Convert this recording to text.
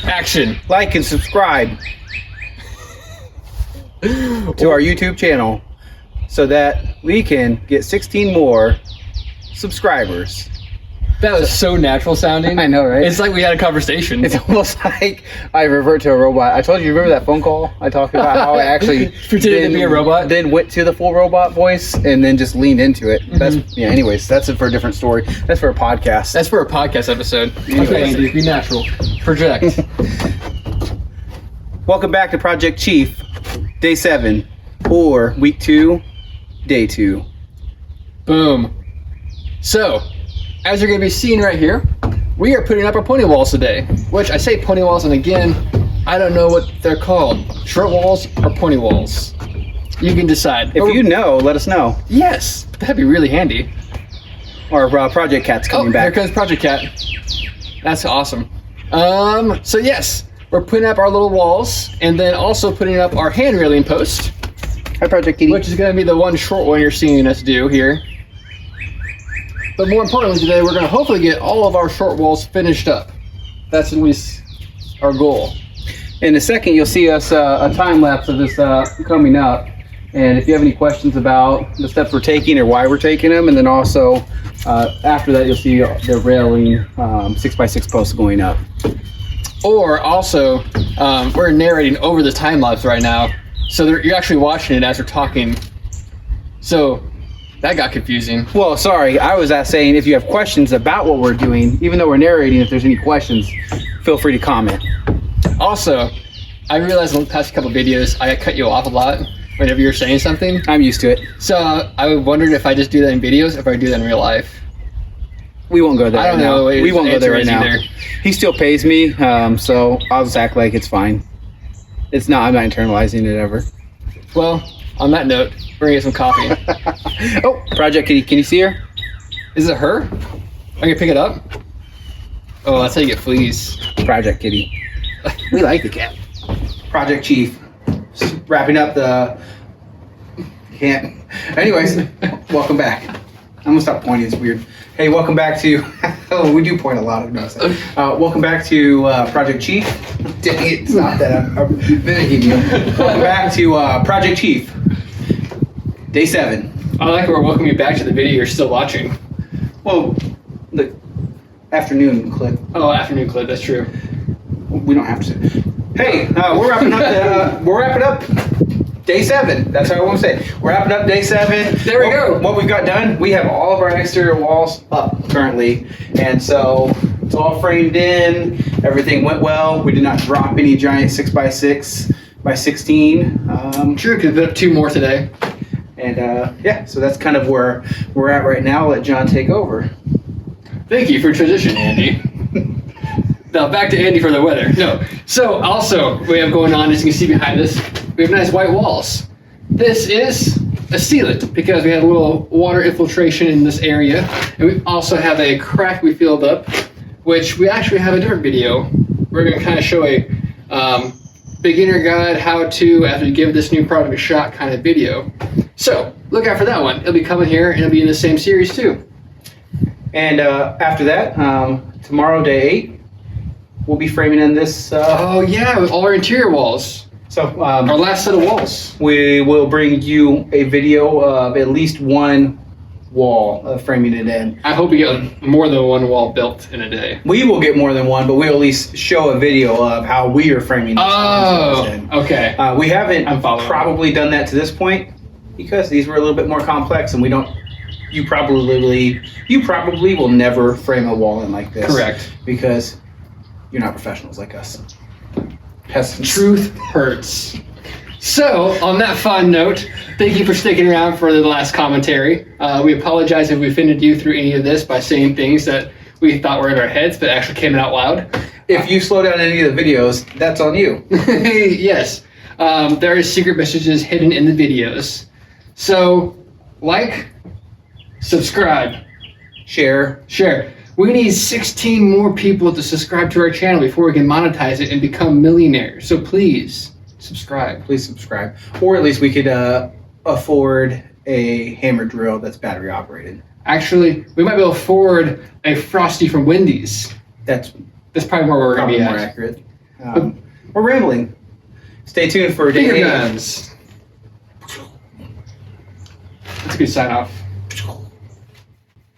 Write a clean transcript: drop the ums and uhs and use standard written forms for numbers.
Action. Like and subscribe to our YouTube channel so that we can get 16 more subscribers. That was so natural sounding. I know, right? It's like we had a conversation. It's almost like I revert to a robot. I told you, remember that phone call I talked about how I actually pretended to be a robot? Then went to the full robot voice and then just leaned into it. That's anyways, that's for a different story. That's for a podcast. That's for a podcast episode. Anyways. Okay, Andy, be natural. Project. Welcome back to Project Chief, Day 7, or Week 2, Day 2. Boom. So, as you're going to be seeing right here, we are putting up our pony walls today. Which, I say pony walls, and again, I don't know what they're called. Short walls or pony walls. You can decide. If you know, let us know. Yes, that'd be really handy. Our Project Cat's coming back. Here comes Project Cat. That's awesome. So yes, we're putting up our little walls, and then also putting up our hand railing post. Hi, Project Kitty. Which is going to be the one short one you're seeing us do here. But more importantly today, we're going to hopefully get all of our short walls finished up. That's at least our goal. In a second, you'll see us a time lapse of this coming up. And if you have any questions about the steps we're taking or why we're taking them, and then also after that, you'll see the railing 6x6 posts going up. Or also, we're narrating over the time lapse right now. So you're actually watching it as we're talking. So that got confusing. Well, sorry, I was saying if you have questions about what we're doing, even though we're narrating, if there's any questions, feel free to comment. Also, I realized in the past couple videos, I cut you off a lot whenever you're saying something. I'm used to it. So I wondered if I just do that in videos, or if I do that in real life. We won't go there I don't right know. now. We won't go there right now. Either. He still pays me, so I'll just act like it's fine. It's not. I'm not internalizing it ever. Well, on that note, we're gonna get some coffee. Oh, Project Kitty, can you see her? Is it her? Are you gonna pick it up? Oh, that's how you get fleas. Project Kitty. We like the cat. Project Chief. Wrapping up the... Can't. Anyways, welcome back. I'm gonna stop pointing, it's weird. Hey, welcome back to... Oh, we do point a lot, I've noticed that. Welcome back to Project Chief. Dang it, it's not that, I'm mimicking you. Welcome back to Project Chief. Day 7. I like we're welcoming you back to the video you're still watching. Well, the afternoon clip. Oh, afternoon clip, that's true. We don't have to. Hey, we're wrapping up. We're wrapping up Day 7. That's how I want to say it. We're wrapping up Day 7. There we go. What we've got done, we have all of our exterior walls up currently, and so it's all framed in. Everything went well. We did not drop any giant 6x6 by 16. True, could have 2 more today. And yeah, so that's kind of where we're at right now. I'll let John take over. Thank you for transition, Andy. Now back to Andy for the weather. No. So also we have going on, as you can see behind us, we have nice white walls. This is a sealant because we had a little water infiltration in this area, and we also have a crack we filled up, which we actually have a different video. We're going to kind of show a beginner guide, how to after you give this new product a shot kind of video. So look out for that one. It'll be coming here, and it'll be in the same series too. And after that, tomorrow, Day 8. We'll be framing in this. Oh yeah, with all our interior walls. So our last set of walls. We will bring you a video of at least one wall framing it in. I hope we get more than one wall built in a day. We will get more than one, but we'll at least show a video of how we are framing this. Oh, okay. We haven't I'm following. probably done that to this point because these were a little bit more complex, and we don't. You probably will never frame a wall in like this. Correct. Because you're not professionals like us. Peasants. Truth hurts. So, on that fun note, thank you for sticking around for the last commentary. We apologize if we offended you through any of this by saying things that we thought were in our heads, but actually came out loud. If you slow down any of the videos, that's on you. Yes. There are secret messages hidden in the videos. So, like, subscribe, Share. We need 16 more people to subscribe to our channel before we can monetize it and become millionaires. So please subscribe. Please subscribe. Or at least we could afford a hammer drill that's battery operated. Actually, we might be able to afford a Frosty from Wendy's. That's probably where we're going to be more at. accurate. We're rambling. Stay tuned for day Finger 8. guns. That's a good sign off.